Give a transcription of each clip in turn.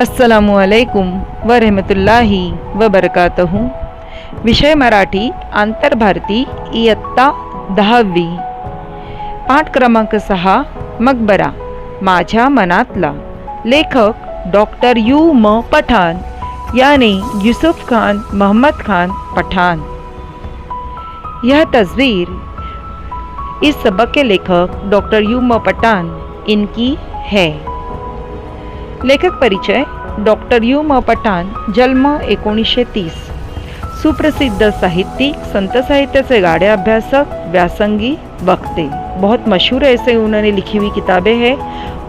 अस्सलामु अलैकुम व रहमतुल्लाहि व बरकातहू। विषय मराठी आंतरभारती इयत्ता 10वी। पाठ क्रमांक 6 मकबरा माझ्या मनातला। लेखक डॉक्टर यू.म. पठान यानी यूसुफ खान मोहम्मद खान पठान। यह तस्वीर इस सबक के लेखक डॉक्टर यू.म. पठान इनकी है। लेखक परिचय डॉक्टर यू.म. पठान जन्म 1930। सुप्रसिद्ध साहित्यिक, संत साहित्य से गाढ़े अभ्यासक, व्यासंगी, वक्ते। बहुत मशहूर ऐसे उन्होंने लिखी हुई किताबें हैं।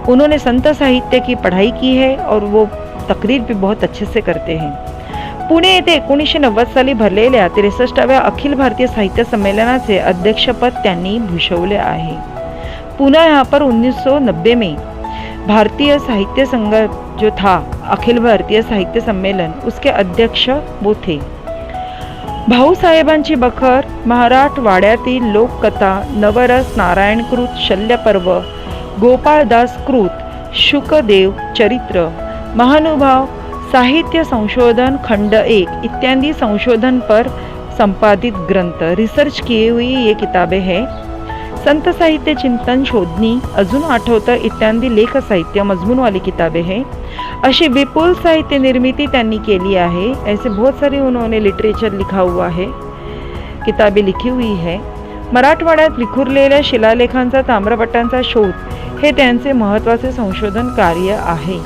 उन्होंने संत साहित्य की पढ़ाई की है और वो तकरीर भी बहुत अच्छे से करते हैं। पुणे येथे 1990 साली भरलेल्या 63व्या अखिल भारतीय साहित्य संमेलनाचे अध्यक्षपद त्यांनी भूषवले आहे। पुन्हा यहाँ पर 1990 में भारतीय साहित्य संघ जो था, अखिल भारतीय साहित्य सम्मेलन, उसके अध्यक्ष वो थे। भाऊसाहेबांची बखर, मराठवाड्यातील लोककथा, नवरस, नारायणकृत, शल्यपर्व, गोपाळदास कृत, शुकदेव चरित्र, महानुभाव, साहित्य संशोधन खंड 1 इत्यादि संशोधन पर संपादित ग्रंथ, रिसर्च किए हुई ये किताबें हैं। संत साहित्य चिंतन, शोधनी, अजून आठवतं इत्यादि लेख साहित्य मजमून वाली किताबें हैं। अशी विपुल साहित्य निर्मिती त्यांनी केली आहे। ऐसे बहुत सारे उन्होंने लिटरेचर लिखा हुआ है, किताबें लिखी हुई है। मराठवाड्यात विखुरलेल्या शिलालेखांचा, ताम्रपट्टांचा शोध हे त्यांचे महत्त्वाचे संशोधन कार्य आहे।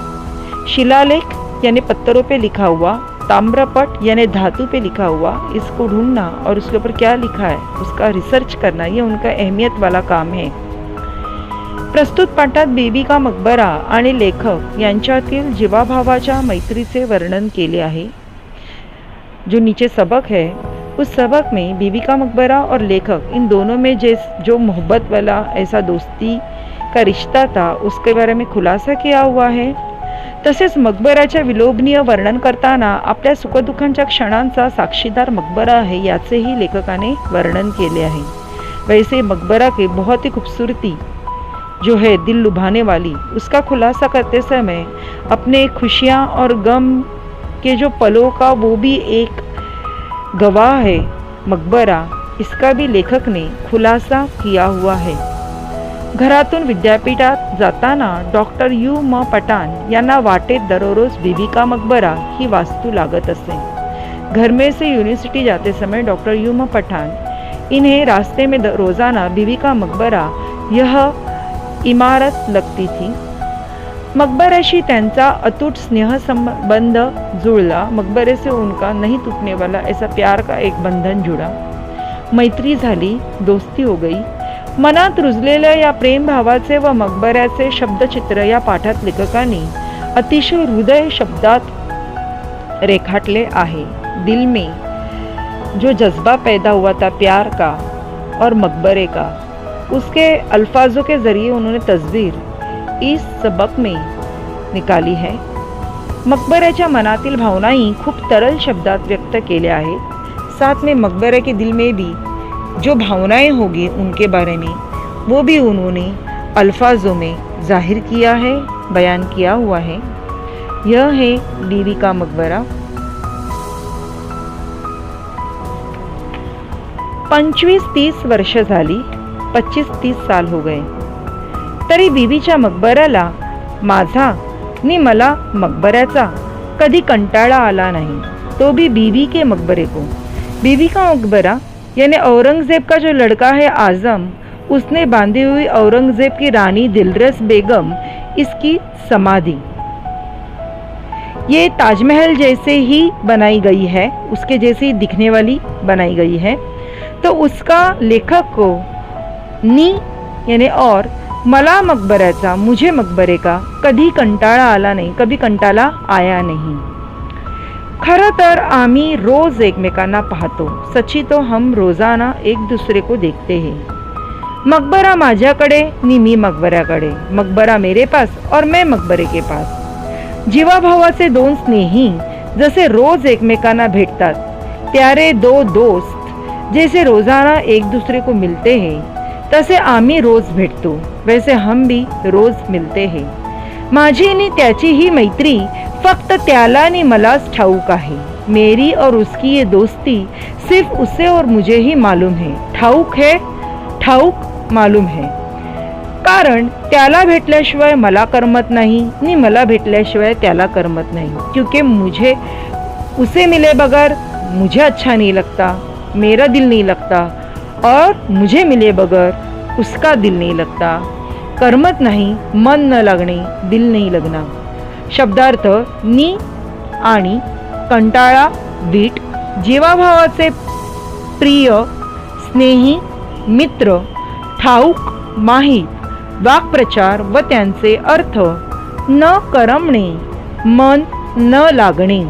शिलालेख यानी पत्थरों पे लिखा हुआ, ताम्रपट यानी धातु पे लिखा हुआ, इसको ढूंढना और उसके ऊपर क्या लिखा है उसका रिसर्च करना, ये उनका अहमियत वाला काम है। प्रस्तुत पाठात बीबी का मकबरा आणि लेखक यांच्यातील जीवाभावाच्या मैत्रीचे वर्णन केले आहे। जो नीचे सबक है, उस सबक में बीबी का मकबरा और लेखक इन दोनों में जो मोहब्बत वाला ऐसा दोस्ती का रिश्ता था, उसके बारे में खुलासा किया हुआ है। तसेच मकबराच्या विलोभनीय वर्णन करताना आपल्या सुखदुःखांच्या क्षणांचा साक्षीदार मकबरा आहे याचेही लेखकाने वर्णन केले आहे। वैसे मकबरा के बहुत ही खूबसूरती जो है दिल लुभाने वाली, उसका खुलासा करते समय अपने खुशियाँ और गम के जो पलों का वो भी एक गवाह है मकबरा, इसका भी लेखक ने खुलासा किया हुआ है। घरातून विद्यापीठात जाताना डॉक्टर यू.म. पठान यांना वाटेत दररोज बीबी का मकबरा ही वास्तु लागत असे। घर में से यूनिवर्सिटी जाते समय डॉक्टर यू.म. पठान इन्हें रास्ते में रोज़ाना बीबी का मकबरा यह इमारत लगती थी। मकबऱ्याशी त्यांचा अतूट स्नेह संबंध जुळला। मकबरे से उनका नहीं टूटने वाला ऐसा प्यार का एक बंधन जुड़ा। मैत्री झाली, दोस्ती हो गई। मनात रुजलेल्या या प्रेम भावाचे व मकबऱ्याचे शब्दचित्र या पाठात लेखकांनी अतिशय हृदय शब्दात रेखाटले आहे। दिल में जो जज्बा पैदा हुआ था प्यार का और मकबरे का, उसके अल्फाजों के जरिए उन्होंने तस्वीर इस सबक में निकाली है। मकबऱ्याच्या मनातील भावनाही खूप तरल शब्दात व्यक्त केल्या आहेत। साथ में मकबरे के दिल में भी जो भावनाएं होगी उनके बारे में वो भी उन्होंने अल्फाजों में जाहिर किया है, बयान किया हुआ है। यह है बीबी का मकबरा। 25-30 वर्ष झाली, 25-30 साल हो गए तरी बीबीच्या मकबऱ्याला माझा नि मला मकबऱ्याचा कधी कंटाळा आला नाही, तो भी बीबी के मकबरे को। बीबी का मकबरा यानी औरंगजेब का जो लड़का है आजम, उसने बांधी हुई औरंगजेब की रानी दिलरस बेगम इसकी समाधि ये ताजमहल जैसे ही बनाई गई है, उसके जैसी दिखने वाली बनाई गई है। तो उसका लेखक को नी यानी और मला मकबऱ्याचा, मुझे मकबरे का कधी कंटाळा आला नाही, कभी कंटाळा आया नहीं। खरं तर आम्ही रोज एकमेकांना पाहतो, सच्ची तो हम रोजाना एक दूसरे को देखते हैं। मकबरा माझ्याकडे नि मी मकबऱ्याकडे, मकबरा मेरे पास और मैं मकबरे के पास। जीवाभावाचे दोन स्नेही जसे रोज एकमेकांना भेटतात, प्यारे दो दोस्त जैसे रोजाना एक दूसरे को मिलते हैं, तसे आम्ही रोज भेटतो, वैसे हम भी रोज मिलते हैं। माझी आणि त्याची ही मैत्री फक्त त्याला आणि मलाच ठाऊक आहे. मेरी और उसकी ये दोस्ती सिर्फ उसे और मुझे ही मालूम है. ठाऊक मालूम है. कारण त्याला भेटल्याशिवाय मला करमत नाही आणि मला भेटल्याशिवाय त्याला करमत नाही. क्योंकि मुझे उसे मिले बगैर मुझे अच्छा नहीं लगता, मेरा दिल नहीं लगता, और मुझे मिले बगैर उसका दिल नहीं लगता. करमत नाही, मन न लागणे, दिल नहीं लगना. शब्दार्थ नी आणि कंटाळा, वीट, जीवाभावाचे प्रिय, स्नेही, मित्र, ठाऊक, माहीत, वाक्प्रचार व त्यांचे अर्थ, न करमणे, मन न लागणे.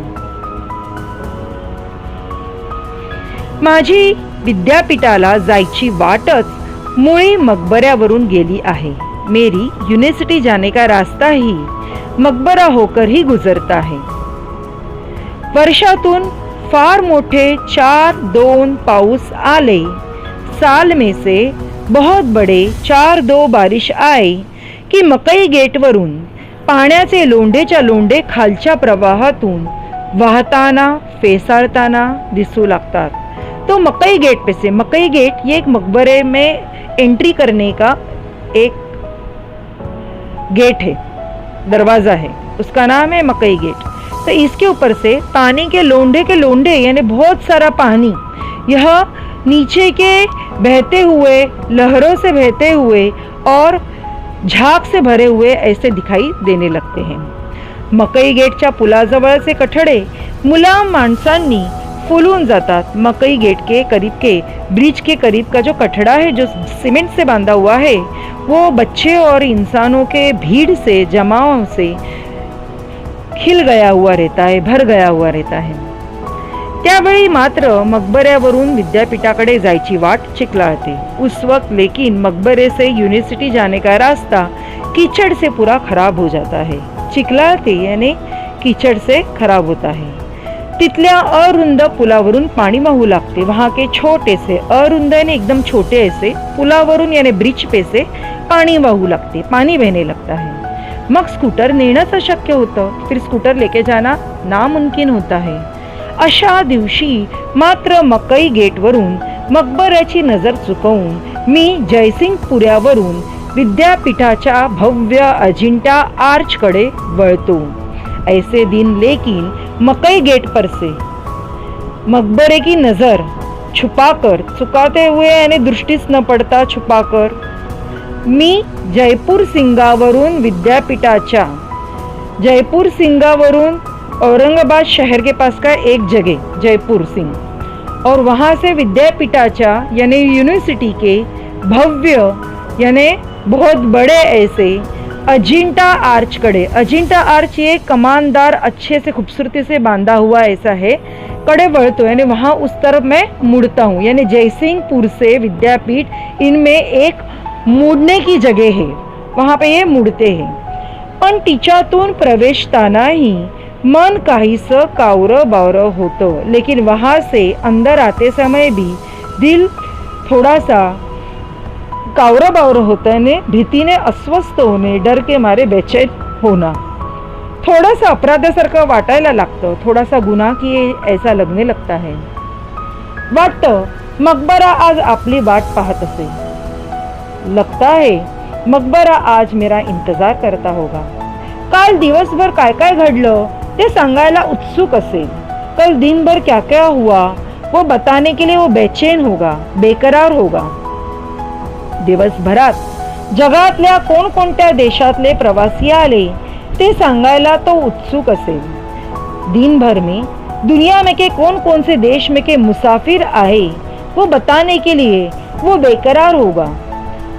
माझी विद्यापीठाला जायची वाटच मुळी मकबऱ्यावरून गेली आहे. मेरी यूनिवर्सिटी जाने का रास्ता ही मकबरा होकर ही गुजरता है. वर्षातून फार मोठे 4-2 पाऊस आले. साल में से बहुत बड़े 4-2 बारिश आए की मकई गेटवरून पाण्याचे लोंढेच्या लोंढे खालच्या प्रवाहातून वाहताना फेसाळताना दिसू लागतात. तो मकई गेट पे से, मकई गेट ये एक मकबरे में एंट्री करने का एक गेट है, दरवाज़ा है, उसका नाम है मकई गेट. तो इसके ऊपर से पानी के लोंढे यानी बहुत सारा पानी यह नीचे के बहते हुए, लहरों से बहते हुए और झाग से भरे हुए ऐसे दिखाई देने लगते हैं. मकई गेटच्या पुलाजवळचे कठडे मुलाम माणसांनी फुलून जातात. मकई गेट के करीब के ब्रिज के करीब का जो कठड़ा है जो सीमेंट से बांधा हुआ है वो बच्चे और इंसानों के भीड़ से, जमाव से खिल गया हुआ रहता है, भर गया हुआ रहता है. त्यावेळी मात्र मकबऱ्यावरून विद्यापीठाकडे जायची वाट चिखलाते. उस वक्त लेकिन मकबरे से यूनिवर्सिटी जाने का रास्ता कीचड़ से पूरा खराब हो जाता है. चिखलाते यानी कीचड़ से खराब होता है. तिथल्या अरुंद पुलावरून पाणी वाहू लागते. वहाँ के छोटे से अरुंद यानी एकदम छोटे ऐसे पुलावरून यानी ब्रिज पे से पाणी वाहू लागते, पानी बहने लगता है. मग स्कूटर नेणंच अशक्य होतं. फिर स्कूटर लेके जाना नामुमकिन होता है. अशा दिवशी मात्र मकई गेटवरून मकबऱ्याची नजर चुकवून मी जयसिंगपुऱ्यावरून विद्यापीठाच्या भव्य अजिंठा आर्चकडे वळतो. ऐसे दिन लेकिन मकई गेट पर से मकबरे की नज़र छुपाकर, चुकाते हुए यानी दृष्टिस न पड़ता छुपाकर, मी जयपूर सिंगावरून विद्यापीठाच्या, जयपूर सिंगावरून औरंगाबाद शहर के पास का एक जगह जयपूर सिंग, और वहाँ से विद्यापीठाच्या यानी यूनिवर्सिटी के भव्य यानी बहुत बड़े ऐसे अजिंठा आर्च कड़े, अजिंठा आर्च ये कमानदार अच्छे से खूबसूरती से बांधा हुआ ऐसा है, कड़े बढ़तो यानी वहाँ उस तरफ मैं मुड़ता हूँ. यानी जयसिंहपुर से विद्यापीठ इनमें एक मुड़ने की जगह है, वहाँ पे ये मुड़ते हैं. पण तिच्यातून प्रवेशतानाही मन काहीसं कावरं बावरं होतं. लेकिन वहाँ से अंदर आते समय भी दिल थोड़ा सा कावरा बावरा होता ने, भीतीने अस्वस्थ होणे, डर के मारे बेचैन होना, थोडासा अपराधासारखं वाटायला लागतं, थोडासा गुन्हा किए ऐसा लगने लगता है. वाटतं मकबरा आज आपली वाट पाहत असे. लगता है मकबरा आज मेरा इंतजार करता होगा. काल दिवसभर काय काय घडलं ते सांगायला उत्सुक असेल. कल दिन भर क्या क्या हुआ वो बताने के लिए वो बेचैन होगा, बेकरार होगा. दिवसभरात जगातल्या कोणकोणत्या देशातले प्रवासी आले ते सांगायला तो उत्सुक असेल. दिन भर में दुनिया में के कौन कौन से देश में के मुसाफिर आए वो बताने के लिए वो बेकरार होगा.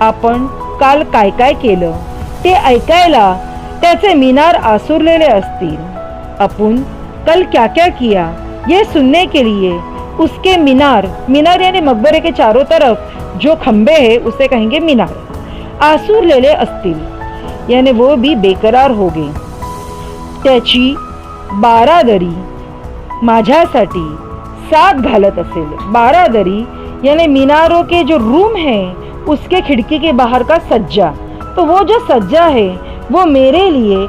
आपण काल काय काय केलं ते ऐकायला त्याचे मिनार आसुरलेले असतील. अपन कल क्या क्या किया ये सुनने के लिए उसके मीनार, मीनार यानी मकबरे के चारों तरफ जो खंबे हैं उसे कहेंगे मीनार, आसुरलेले असतील, यानी वो भी बेकरार हो गए. त्याची बारादरी माझ्यासाठी साथ घालत असेल. बारादरी यानी मीनारों के जो रूम हैं उसके खिड़की के बाहर का सज्जा, तो वो जो सज्जा है वो मेरे लिए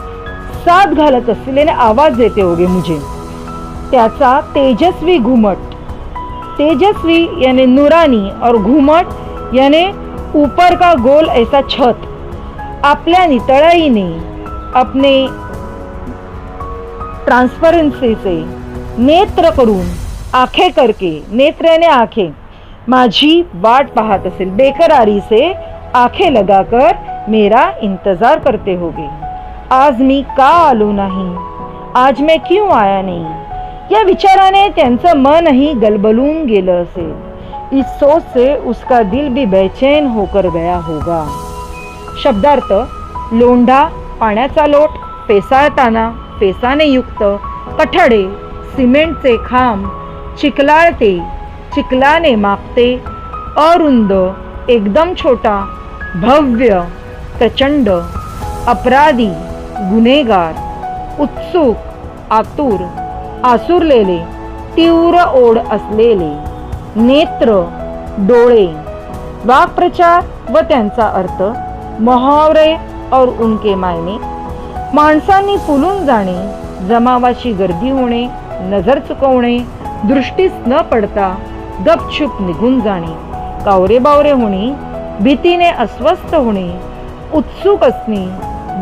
साथ घालत असलेले आवाज देते होगे मुझे. त्याचा तेजस्वी घुमट, तेजस्वी यानी नूरानी और घुमट यानी ऊपर का गोल ऐसा छत, आपल्या नितळाईने अपने ट्रांसपरेंसी से नेत्र करून, आंखें करके, नेत्र यानी आंखें, माझी वाट पाहत असेल, बेकरारी से आंखें लगाकर मेरा इंतजार करते होगे. आज मी का आलो नाही, आज मैं क्यों आया नहीं, या विचाराने त्यांचं मनही गलबलून गेलं असेल. इस सोच से उसका दिल भी बेचैन होकर गया होगा. शब्दार्थ: लोंढा, पाण्याचा लोट, फेसाळताना, फेसाने युक्त, कठडे, सिमेंटचे खांब, चिखलाळते, चिखलाने मागते, अरुंद, एकदम छोटा, भव्य, प्रचंड, अपराधी, गुन्हेगार, उत्सुक, आतुर, आसुरलेले, तीव्र ओढ असलेले, नेत्र, डोळे. वाक्प्रचार व त्यांचा अर्थ, मुहावरे और उनके मायने. माणसांनी फुलून जाणे, जमावाची गर्दी होणे, नजर चुकवणे, दृष्टीस न पडता गपचूप निघून जाणे, कावरेबावरे होणे, भीतीने अस्वस्थ होणे, उत्सुक असणे,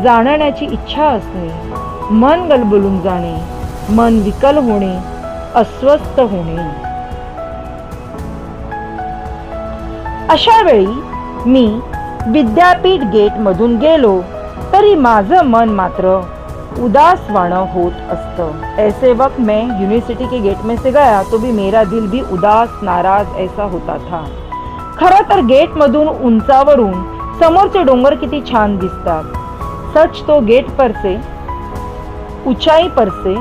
जाणण्याची इच्छा असणे, मन गलबलून जाणे, मन विकल होणे, अस्वस्थ होणे. अशा वेळी मी विद्यापीठ गेट मधून गेलो तरी माझं मन मात्र उदासवाणं होत असतं. ऐसे वक्त मैं यूनिवर्सिटी के गेट में से गया तो भी मेरा दिल भी उदास, नाराज ऐसा होता था. खरं तर गेट मधून उंचावरून समोरचे डोंगर किती छान दिसतात. सच तो गेट पर से, ऊंचाई पर से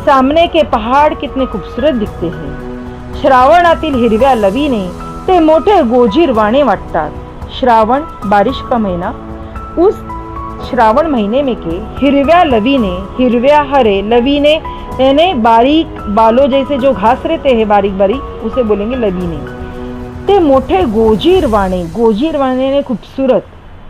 सामने के पहाड़ कितने खूबसूरत दिखते हैं. श्रावणातील हिरव्या लवीने ते मोठे गोजीरवाणे वाटतात. श्रावण बारिश का महीना, उस श्रावण महीने में के हिरव्या लवीने, हिरव्या हरे लवीने यानी बारीक बालों जैसे जो घास रहते हैं बारीक बारीक, उसे बोलेंगे लवीने. ते मोठे गोजीरवाणे, गोजीरवाणे खूबसूरत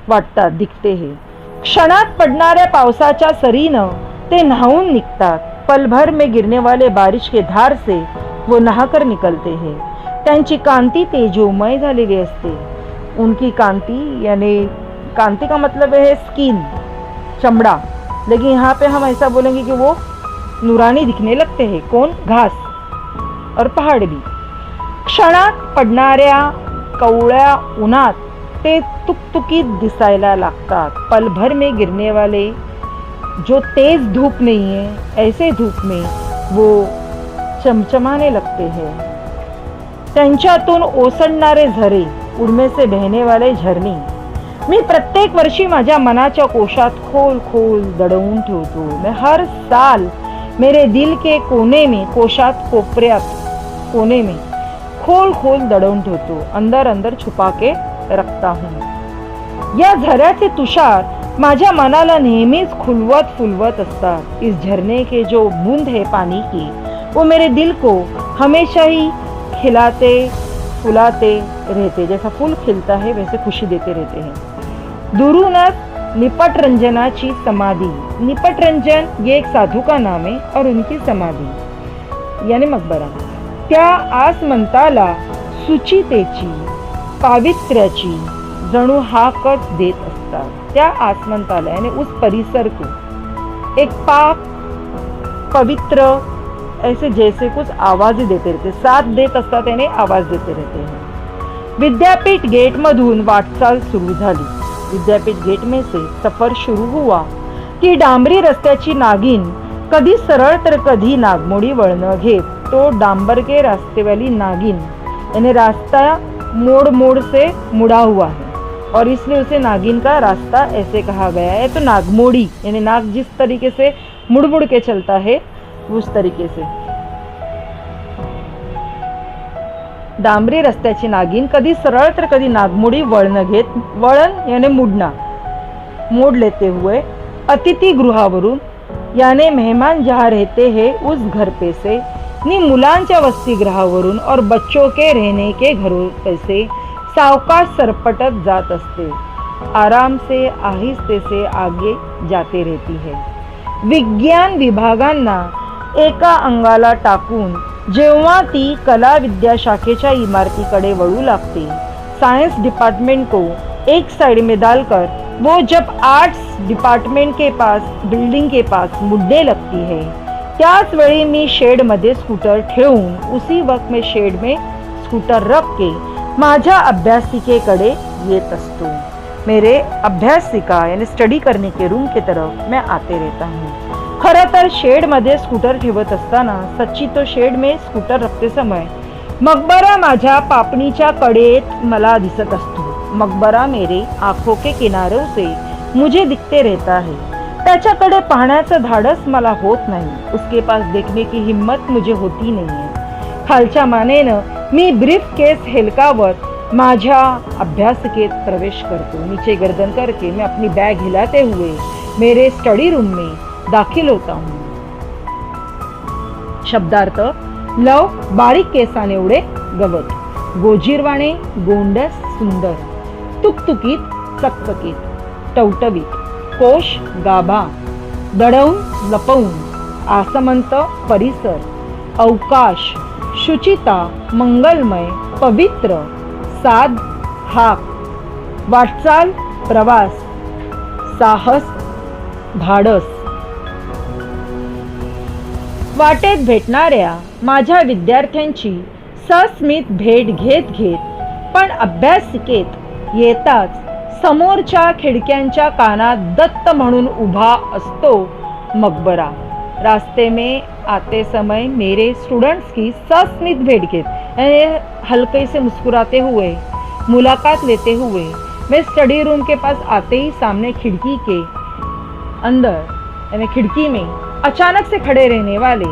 वाटतात, दिखते हैं. क्षणात पडणाऱ्या पावसाच्या सरीनं ते नहाऊन निघतात. पल भर में गिरने वाले बारिश के धार से वो नहाकर निकलते हैं. त्यांची कांती तेजोमय झालेली असते. उनकी कांती यानी कांति का मतलब है स्किन, चमड़ा, लेकिन यहाँ पे हम ऐसा बोलेंगे कि वो नूरानी दिखने लगते हैं. कौन? घास और पहाड़ भी. क्षणात पडणाऱ्या कवळ्या उन्हात ते तुकतुकीत दिसायला लागतात. पल भर में गिरने वाले जो तेज धूप नहीं है, ऐसे धूप में वो चमचमाने लगते हैं. त्यांच्यातून ओसंडणारे झरे, उनमें से बहने वाले झरणे मी प्रत्येक वर्षी माझ्या मनाच्या कोशात खोल खोल दडवून ठेवतो. मैं हर साल मेरे दिल के कोने में, कोशात, कोपऱ्यात, कोने में खोल खोल दडवून ठेवतो, अंदर अंदर छुपा के रखता हूँ. या झऱ्याचे तुषार माझ्या मनाला नेहमीच खुलवत फुलवत असतात. इस झरने के जो बूंद है पानी की, वो मेरे दिल को हमेशा ही खिलाते फुलाते रहते. जैसा फूल खिलता है वैसे खुशी देते रहते हैं. दुरूनच निपटरंजनाची समाधी. निपटरंजन ये एक साधु का नाम है और उनकी समाधी यानी मकबरा. त्या आसमंताला सुचितेची, पावित्र्याची जणू हाकच देत असतात. त्या आसमंताला यानी उस परिसर को एक पाक, पवित्र ऐसे जैसे कुछ आवाज देते रहते, साथ देत असतात यानी आवाज देते रहते हैं. विद्यापीठ गेट मधून वाटचाल सुरू झाली. विद्यापीठ गेट में से सफर शुरू हुआ की डांबरी रस्त्याची नागिन कधी सरळ तर कधी नागमोडी वळण घेत. तो डांबर के रास्ते वाली नागिन यानी रास्ता मोड़ मोड़ से मुड़ा हुआ है और इसलिए उसे नागिन का रास्ता ऐसे कहा गया है. तो नागमोड़ी यानी नाग जिस तरीके से मुड़ मुड़ के चलता है उस तरीके से. डांबरी रस्त्याची नागिन कधी सरळ तर कधी नागमोडी वळण घेत. वळण यानी मुड़ना, मोड़ लेते हुए अतिथि गृहावरून यानी मेहमान जहाँ रहते हैं उस घर पे से, नि मुलांच्या वसतिगृहावरून और बच्चों के रहने के घरों पे से सावकाश सरपटत जात असते. आराम से आहिस्ते से आगे जाते रहती है. विज्ञान विभागांना एका अंगाला टाकून जेव्हा ती कला विद्याशाखेच्या इमारतीकडे वळू लागते, साइंस डिपार्टमेंट को एक साइड में डालकर वो जब आर्ट्स डिपार्टमेंट के पास बिल्डिंग के पास मुड़ने लगती है, त्याच वेळी मी शेड मध्ये स्कूटर ठेवून उसी वक्त में शेड में स्कूटर रख के माझ्या अभ्यासिकेकडे येत असतो. मेरे अभ्यासिका यानी स्टडी करने के रूम की तरफ मैं आते रहता हूँ. खरं तर शेड मध्ये स्कूटर ठेवत असताना सच्ची तो शेड में स्कूटर रखते समय मकबरा माझ्या पापणीच्या कडेत मला दिसत असतो. मकबरा मेरे आंखों के किनारों से मुझे दिखते रहता है. त्याच्याकडे पाहण्याचं धाडस मला होत नाही. उसके पास देखने की हिम्मत मुझे होती नहीं है. खालच्या मानेनं मी ब्रीफ केस हेलकावत माझ्या अभ्यासिकेत प्रवेश करतो. नीचे गर्दन करके मैं अपनी बैग हिलाते हुए मेरे स्टडी रूम में दाखिल होता हूँ. शब्दार्थ: लव बारीक केसाने एवढे गवत, गोजीरवाणे गोंडस सुंदर, तुकतुकीत चकचकीत, टवटवीत, कोश गाभा, दडवून लपवून, आसमंत परिसर, अवकाश, शुचिता, मंगलमय, पवित्र, साध, हाक, वाटचाल, प्रवास, साहस, धाडस. वाटेत भेटणाऱ्या माझ्या विद्यार्थ्यांची सस्मित भेट घेत घेत पण अभ्यासिकेत येताच समोरच्या खिडक्यांच्या कानात दत्त म्हणून उभा असतो मकबरा. रास्ते में आते समय मेरे स्टूडेंट्स की सस्मित भेंट घेत हल्के से मुस्कुराते हुए मुलाकात लेते हुए मैं स्टडी रूम के पास आते ही सामने खिड़की के अंदर यानी खिड़की में अचानक से खड़े रहने वाले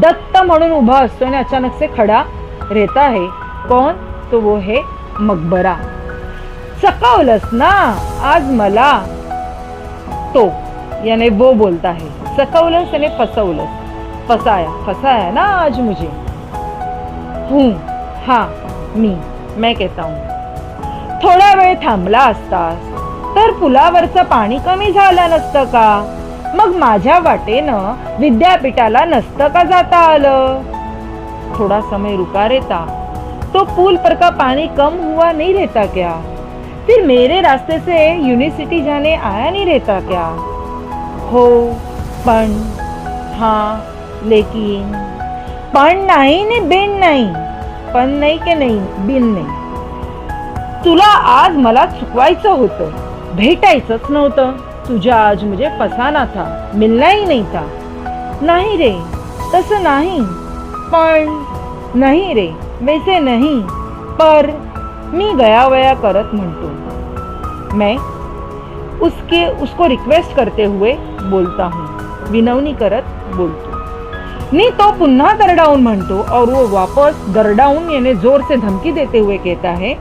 दत्त म्हणून उभा असतो आणि अचानक से खड़ा रहता है. कौन? तो वो है मकबरा. चकावलंस ना आज मला. तो यानी वो बोलता है. चकवलंस यानी फसवलंस, फसाया ना आज मुझे. हूँ, हाँ मी, मैं कहता हूँ. थोडा वेळ थांबला असतास तर पुलावरचं पाणी कमी झालं नसतं का? मग माझ्या वाटेनं विद्यापीठाला नसतं का जाता आलं? थोड़ा समय रुका रहता तो पुल पर का पानी कम हुआ नहीं रहता क्या? फिर मेरे रास्ते से यूनिवर्सिटी जाने आया नहीं रहता क्या? हो, पण, हाँ, लेकिन. पण नाही ने बिन नाही. पण नाही के नाही, बिन नाही. तुला आज मला चुकवायचं होतं, भेटायचंच नव्हतं. तुझा आज मुझे फसाना था, मिलना ही नहीं था. नहीं रे, तसं नाही. पण नहीं रे, वैसे नहीं. पर मी गयावया करत म्हणतो. मैं उसको रिक्वेस्ट करते हुए बोलता हूँ, विनवणी करत बोलतो. नी तो पुन्हा दरडाऊन म्हणतो और वो वापस दरडाऊन यानी जोर से धमकी देते हुए कहता है,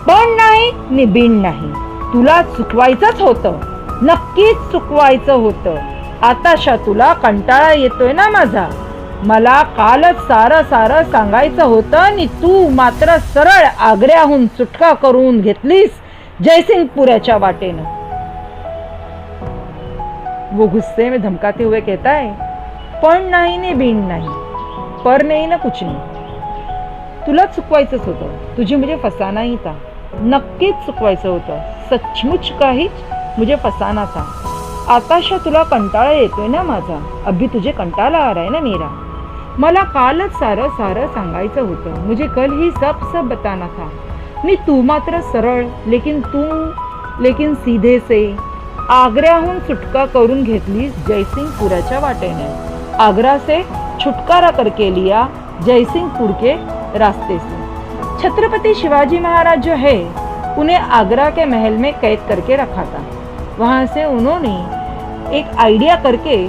पण नाही नि बिन नाही. तुला चुकवायचंच होतं, नक्कीच चुकवायचं होतं. आताशा तुला कंटाळा येतोय ना माझा. मला कालच सारं सांगायचं होतं आणि तू मात्र सरळ आग्र्याहून सुटका करून घेतलीस जयसिंगपुराच्या वाटेनं. वो गुस्से में धमकाते हुए कहता है, पण नाही ने बिन नाही, पर नाही ना कुछ नाही. तुला चुकवायचंच होतं, तुझे मुझे फसाना ही था. नक्कीच चुकवायचं होतं, सचमुच काहीच मुझे फसाना था. आताशा तुला कंटाळा येतोय ना माझा. अभी तुझे कंटाळा आ रहा है ना मेरा. मला कालच सारं सांगायचं होतं. मुझे कल ही सब बताना था. मी तू मात्र सरळ लेकिन सीधे से आग्र्याहून सुटका करून घेतलीस जयसिंगपुराच्या वाटेने. आगरा से छुटकारा करके लिया जयसिंगपुर के रास्ते से. छत्रपति शिवाजी महाराज जो है उन्हें आगरा के महल में कैद करके रखा था. वहाँ से उन्होंने एक आइडिया करके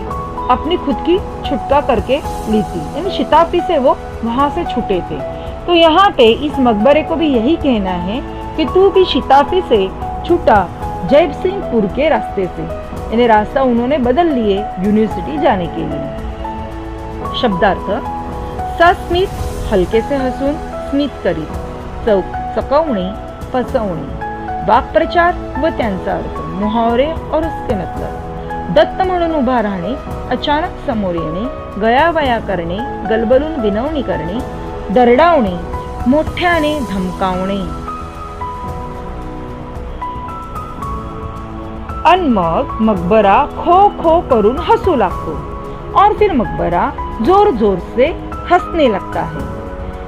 अपनी खुद की छुटका करके ली थी, यानी शिताफी से वो वहाँ से छूटे थे. तो यहाँ पे इस मकबरे को भी यही कहना है कि तू भी शिताफी से छूटा जयसिंगपुर के रास्ते से, यानी रास्ता उन्होंने बदल लिए यूनिवर्सिटी जाने के लिए. शब्दार्थ: सस्मित हलके से हसून स्मित करीत, चकवणे फसवणे, वाक्प्रचार व त्यांचा अर्थ, मुहावरे और उसके मतलब, दत्त म्हणून उभा राहणे, अचानक समोर येणे, गयावया करणे, गलबलून विनवणी करणे, दरडावणे, मोठ्याने धमकावणे. अन मग मकबरा खो खो करून हसू लागतो और फिर मकबरा जोर जोर से हंसने लगता है.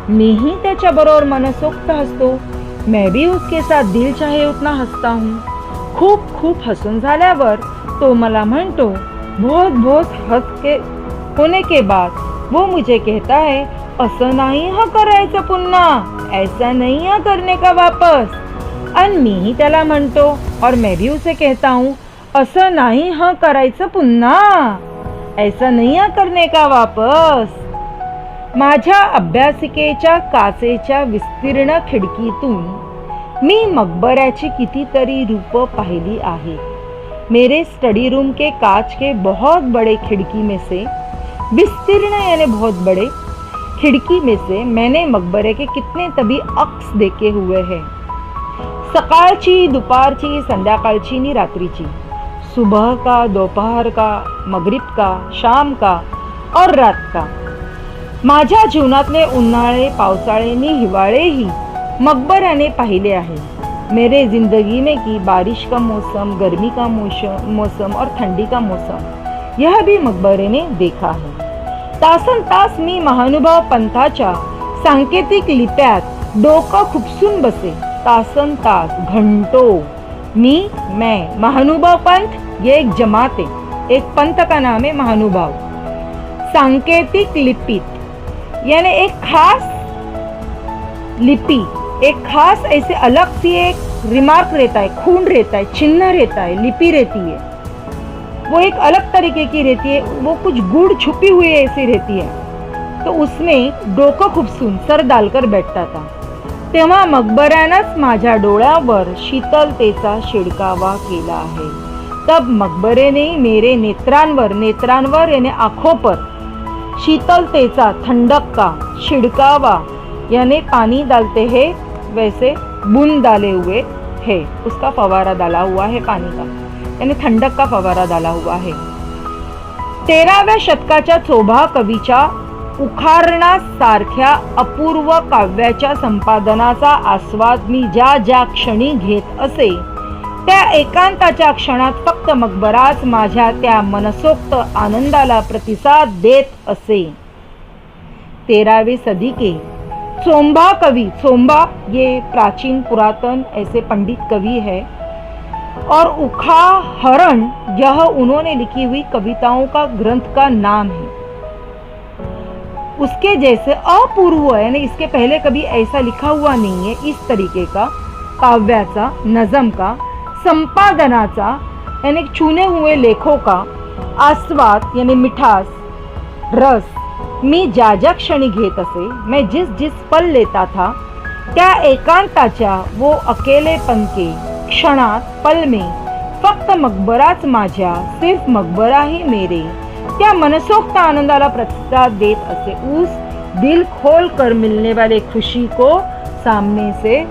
मीही त्याच्या बरोबर मनसोक्त हसतो. मैं भी उसके साथ दिल चाहे उतना हंसता हूँ. खूप खूप हसून झाल्यावर तो मला म्हणतो, बहुत बहुत हंस के होने के बाद वो मुझे कहता है, असं नाही हा करायचं पुन्हा, ऐसा नहीं हा करने का वापस. आणि मीही त्याला म्हणतो, और मैं भी उसे कहता हूँ, असं नाही हा करायचं पुन्हा, ऐसा नहीं हा करने का वापस. माझ्या अभ्यासिकेच्या काचेच्या विस्तीर्ण खिडकीतून मी मकबऱ्याची कितीतरी रूपं पाहिली आहे. मेरे स्टडी रूम के कांच के बहुत बड़े खिड़की में से, विस्तीर्ण यानी बहुत बड़े खिड़की में से मैंने मकबरे के कितने तभी अक्स देखे हुए हैं. सकाळची, दुपारची, संध्याकाळची नि रात्रीची, सुबह का, दोपहर का, मगरिब का, शाम का और रात का. माझ्या जीवनातले उन्हाळे, पावसाळे नि हिवाळेही मकबऱ्याने पाहिले आहे. मेरे जिंदगी में की बारिश का मौसम, गर्मी का मौसम और ठंडी का मौसम, यह भी मकबरे ने देखा है. तासन तास मी महानुभाव पंथाच्या सांकेतिक लिप्यात डोकं खुपसून बसे. तासन तास, घंटो. मैं महानुभाव पंथ ये एक जमात है, एक पंथ का नाम है महानुभाव. सांकेतिक लिपित यानी एक खास लिपि, एक खास ऐसे अलग सी एक रिमार्क रहता है, खून रहता है, चिन्ह रहता है, लिपि रहती है, वो एक अलग तरीके की रहती है, वो कुछ गूढ़ छुपी हुई ऐसी रहती है. तो उसमें डोकं खुपसून सर डालकर बैठता था. तेव्हा मकबऱ्यानंच माझ्या डोळ्यावर शीतलतेचा शिडकावा केला आहे. तब मकबरे ने मेरे नेत्रांवर यानी आँखों पर शीतलतेचा ठंडक का छिड़कावा यानी पानी डालते हैं वैसे बूंद डाले हुए है, उसका फवारा डाला हुआ है पानी का, यानी ठंडक का फवारा डाला हुआ है. 13व्या शतकाच्या चोभा कवीच्या उखारणासारख्या अपूर्व काव्याच्या संपादनाचा आस्वाद मी ज्या ज्या क्षणी घेत असे, त्या एकांताच्या क्षणात फक्त मकबराच माझ्या त्या मनसोक्त आनंदाला प्रतिसाद देत असे. 13वीं सदी के चोम्बा कवि, चोम्बा ये प्राचीन पुरातन ऐसे पंडित कवि है, और उखाहरण यह उन्होंने लिखी हुई कविताओं का ग्रंथ का नाम है. उसके जैसे अपूर्व यानी इसके पहले कभी ऐसा लिखा हुआ नहीं है इस तरीके का काव्याचा, नजम का, संपादनाचा यानी चुने हुए लेखों का आस्वाद यानी मिठास, रस मी ज्या ज्या क्षणी घेत असे, मैं जिस जिस पल लेता था, त्या एकांताच्या वो अकेलेपन के क्षणात, पल में फक्त मकबराच माझ्या, सिर्फ मकबरा ही मेरे त्या मनसोक्त आनंदाला प्रतिसाद देत असे. उस दिल खोल कर मिलने वाले खुशी को सामने से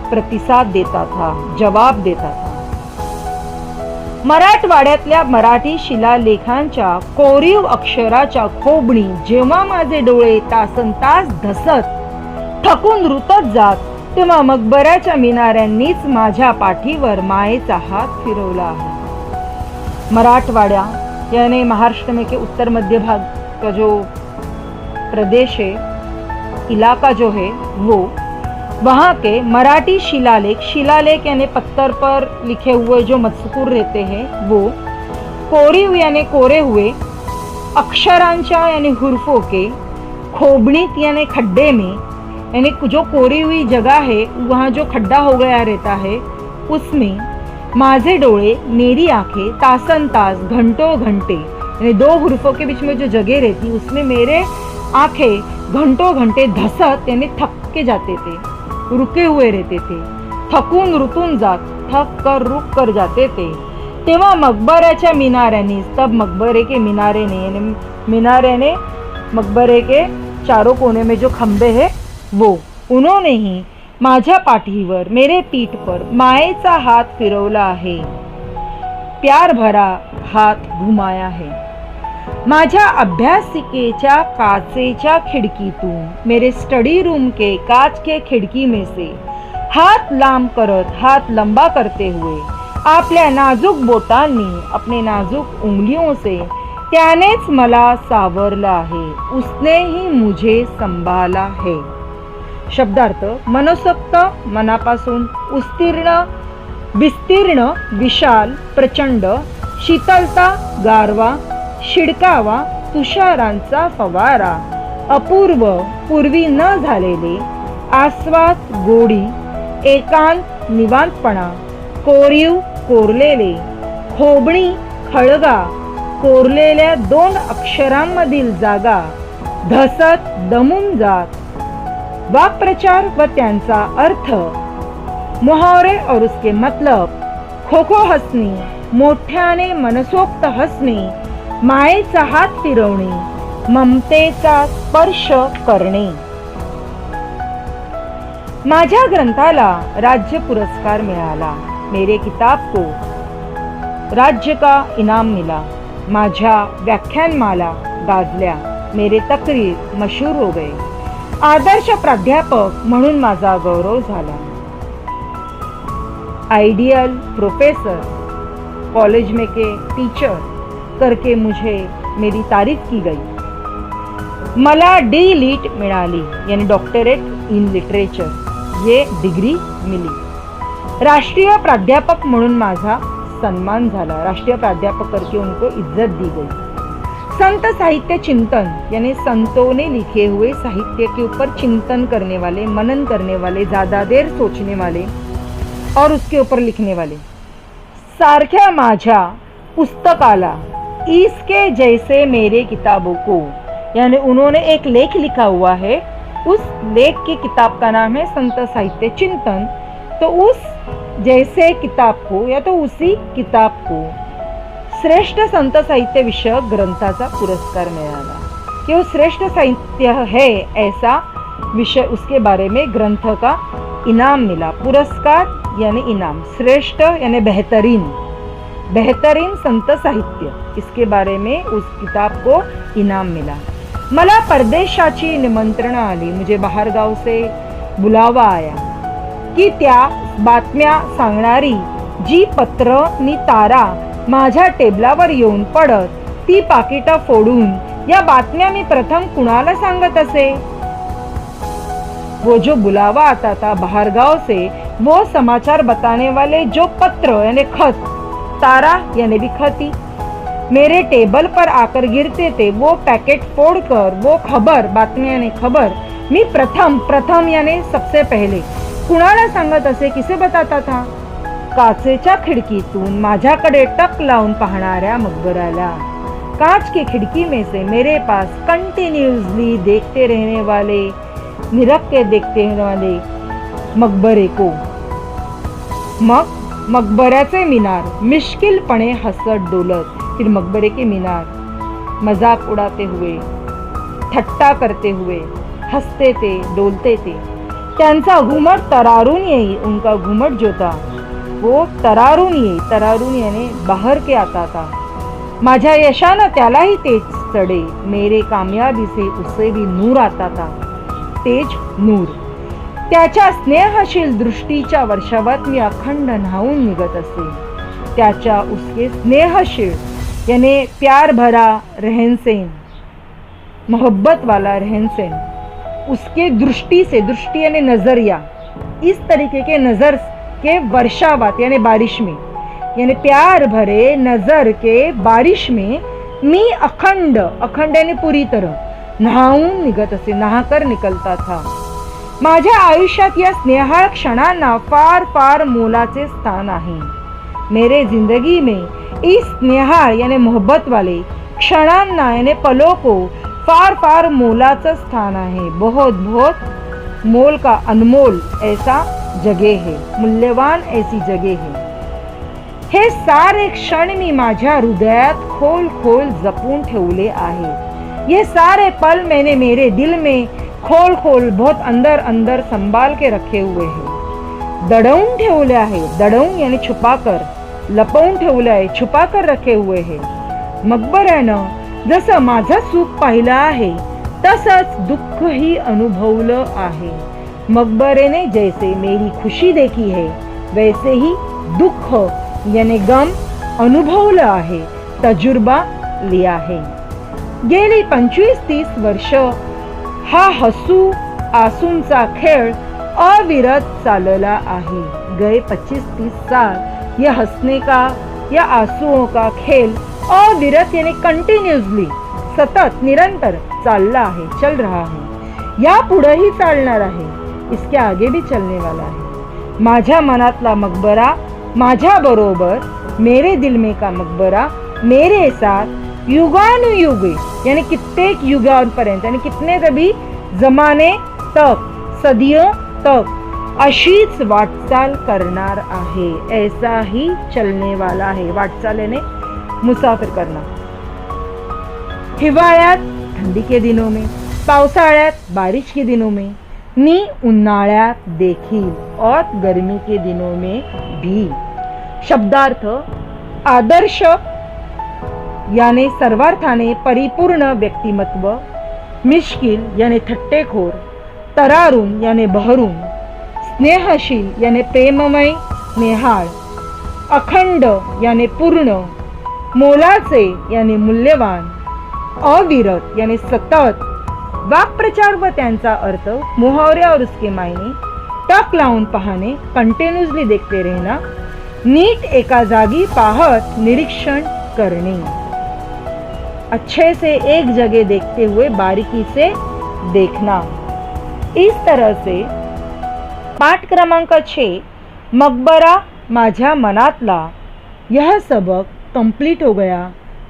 प्रतिसाद देता था, जवाब देता था. मराठवाड्यातल्या मराठी शिलालेखांच्या कोरीव अक्षराच्या खोबणी जेव्हा माझे डोळे तासनतास धसत थकून रुतत जात, तेव्हा मकबऱ्याच्या मिनाऱ्यांनीच माझ्या पाठीवर मायेचा हात फिरवला आहे. मराठवाड़ा यानी महाराष्ट्र में के उत्तर मध्य भाग का जो प्रदेश है, इलाका जो है, वो वहाँ के मराठी शिलालेख यानी पत्थर पर लिखे हुए जो मजकूर रहते हैं, वो कोरीव यानी कोरे हुए अक्षरांच्या यानी हुर्फों के खोबणीत यानी खड्डे में, यानी जो कोरी हुई जगह है वहाँ जो खड्डा हो गया रहता है, उसमें माझे डोळे, मेरी आंखें तासन तास, घंटों घंटे यानी दो हुर्फों के बीच में जो जगह रहती, उसमें मेरे आंखें घंटों घंटे धसत यानी थक के जाते थे, रुके हुए रहते थे, थकून रुतून जात, थक कर रुक कर जाते थे. तेव्हा मकबऱ्याच्या मिनाऱ्यांनी, तब मकबरे के मिनारे ने यानी मिनारे ने मकबरे के चारों कोने में जो खंबे हैं वो, उन्होंने ही माझ्या पाठीवर मेरे पीठ पर मायेचा हात फिरवला आहे, प्यार भरा हात घुमाया है। माझ्या अभ्यासिकेच्या काचेच्या खिडकीतून मेरे स्टडी रूम के कांच के खिड़की में से हाथ लांब करत हाथ लंबा करते हुए आपल्या नाजूक बोटांनी अपने नाजूक उंगलियों से त्यानेच मला सावरला आहे, उसने ही मुझे संभाला है। शब्दार्थ मनसोक्त मनापासून उत्तीर्ण विस्तीर्ण विशाल प्रचंड शीतलता गारवा शिडकावा तुषारांचा फवारा अपूर्व पूर्वी न झालेले आस्वाद गोडी एकांत निवांतपणा कोरीव कोरलेले खोबणी खळगा कोरलेल्या दोन अक्षरांमधील जागा धसत दमून जात वाक्प्रचार व त्यांचा अर्थ मुहावरे और उसके मतलब खो खो हसणे मोठ्याने मनसोक्त हसणे मायेचा हात फिरवणे ममतेचा स्पर्श करणे। माझ्या ग्रंथाला राज्य पुरस्कार मिळाला, मेरे किताब को राज्य का इनाम मिला। माझ्या व्याख्यानमाला गाजल्या, मेरे तकरीर मशहूर हो गए। आदर्श प्राध्यापक म्हणून माझा गौरव झाला। आइडियल प्रोफेसर कॉलेज में के टीचर करके मुझे मेरी तारीफ की गई। मला डी.लिट मिळाली, यानी डॉक्टरेट इन लिटरेचर, ये डिग्री मिली। राष्ट्रीय प्राध्यापक म्हणून माझा सम्मान झाला, राष्ट्रीय प्राध्यापक करके उनको इज्जत दी गई। संत साहित्य चिंतन यानी संतों ने लिखे हुए साहित्य के ऊपर चिंतन करने वाले, मनन करने वाले, ज्यादा देर सोचने वाले और उसके ऊपर लिखने वाले सारख्या माझ्या पुस्तकाला इसके जैसे मेरे किताबों को, यानी उन्होंने एक लेख लिखा हुआ है, उस लेख की किताब का नाम है संत साहित्य चिंतन। तो उस जैसे किताब को या तो उसी किताब को श्रेष्ठ संत साहित्य विषयक ग्रंथाचा पुरस्कार मिळाला कि वो श्रेष्ठ साहित्य है ऐसा विषय, उसके बारे में ग्रंथ का इनाम मिला। पुरस्कार यानी इनाम, श्रेष्ठ यानी बेहतरीन, बेहतरीन संत साहित्य, इसके बारे में उस किताब को इनाम मिला। मला परदेशाची निमंत्रण आली, मुझे बाहर गाव से बुलावा आया की त्या बातम्या सांगणारी जी पत्र नि तारा माझ्या टेबलावर येऊन पडत, ती पाकिटा फोडून या बातम्या मी प्रथम कुणाला सांगत असे। वो जो बुलावा आता था बाहर गांव से, वो समाचार बताने वाले जो पत्र यानी खत, तारा यानी भी खती मेरे टेबल पर आकर गिरते थे, वो पैकेट फोड़कर वो खबर, बातम्या यानी खबर, मी प्रथम यानी सबसे पहले कुणाला सांगत असे, किसे बताता था? काचेच्या खिडकीतून माझ्याकडे टक लावून पाहणाऱ्या मकबराला। कांच की खिड़की में से मेरे पास कंटिन्यूसली देखते रहने वाले, निरख के देखते रहने वाले मकबरे को। मकबऱ्याचे मीनार मिश्किलपणे हसत डोलत, फिर मकबरे के मीनार मजाक उड़ाते हुए, ठट्टा करते हुए हंसते थे, डोलते थे। त्यांचा घुमट तरारून येई, उनका घुमट जो था वो तरारून येई, तरारून यानी बाहर के आता था। माझ्या यशानं त्यालाही तेज चढे, मेरे कामयाबी से उसे भी नूर आता था, तेज नूर। त्याच्या स्नेहशील दृष्टीच्या वर्षावात मी अखंड न्हावून निघत असे। त्याच्या उसके स्नेहशील यानी प्यार भरा रहनसेन, मोहब्बत वाला रहनसेन, उसके दृष्टि से, दृष्टि यानी नजरिया, इस तरीके के नजर के वर्षावात यानी बारिश में, यानी प्यार भरे नजर के बारिश में मी अखंड, अखंड यानी पूरी तरह न्हावून निघत असे, नहाकर निकलता था। माझ्या आयुष्यात या स्नेहाळ क्षणांना फार फार मोलाचे स्थान आहे। मेरे जिंदगी में इस स्नेहाळ यानी मोहब्बत वाले क्षणांना यानी पलों को फार फार मोलाचं स्थान आहे। बहुत बहुत मोल का अनमोल ऐसा जगह है, मूल्यवान ऐसी जगह है। हे सारे क्षण मी माझ्या हृदयात खोल खोल जपून ठेवले आहे। ये सारे पल मैंने मेरे दिल में खोल खोल बहुत अंदर अंदर संभाल के रखे हुए आहे. दडवून ठेवले आहे. दडवून याने छुपाकर, लपवून ठेवले आहे, छुपाकर रखे हुए आहे. मकबऱ्यानं जसं माझं सुख पाहिलं आहे तसंच दुःखही अनुभवलं आहे. मकबरे ने जैसे मेरी खुशी देखी है वैसे ही दुःख याने गम अनुभवलं आहे, तजुर्बा लिया है. गेली 25-30 वर्ष हा हसू आसूंचा खेळ अविरत चालला आहे. गए 25-30 साल ये हंसने का या आंसुओं का खेल अविरत यानी कंटिन्यूअसली सतत निरंतर चालला आहे, चल रहा है, या पुढेही चालणार आहे, इसके आगे भी चलने वाला है. माझ्या मनातला मकबरा माझ्या बरोबर, मेरे दिल में का मकबरा मेरे साथ युगानुयुगे यानी कित्येक युगांपर्यंत यानी कितने तभी जमाने तक, सदियों तक अशीच वाटचाल करणार आहे. ऐसा ही चलने वाला है. वाटचाल यानी मुसाफिर करना. हिवाळ्यात ठंडी के दिनों में, पावसाळ्यात बारिश के दिनों में, नी उन्हाळ्यात देखील और गर्मी के दिनों में भी. शब्दार्थ आदर्श याने सर्वार्थाने परिपूर्ण व्यक्तिमत्व, मिश्किल याने थट्टेखोर, तरारून याने बहरून, स्नेहशील याने प्रेममय नेहाळ, अखंड याने पूर्ण, मोलाचे याने मूल्यवान, अविरत याने सतत. वाक्प्रचार व त्यांचा अर्थ, मुहावरे और उसके मायने, टक लावून पाहणे, कंटिन्यूअसली देखते रहना, नीट एका जागी पाहत निरीक्षण करणे, अच्छे से एक जगह देखते हुए बारीकी से देखना. इस तरह से पाठ क्रमांक 6 मकबरा माझ्या मनातला यह सबक कंप्लीट हो गया,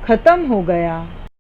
खत्म हो गया.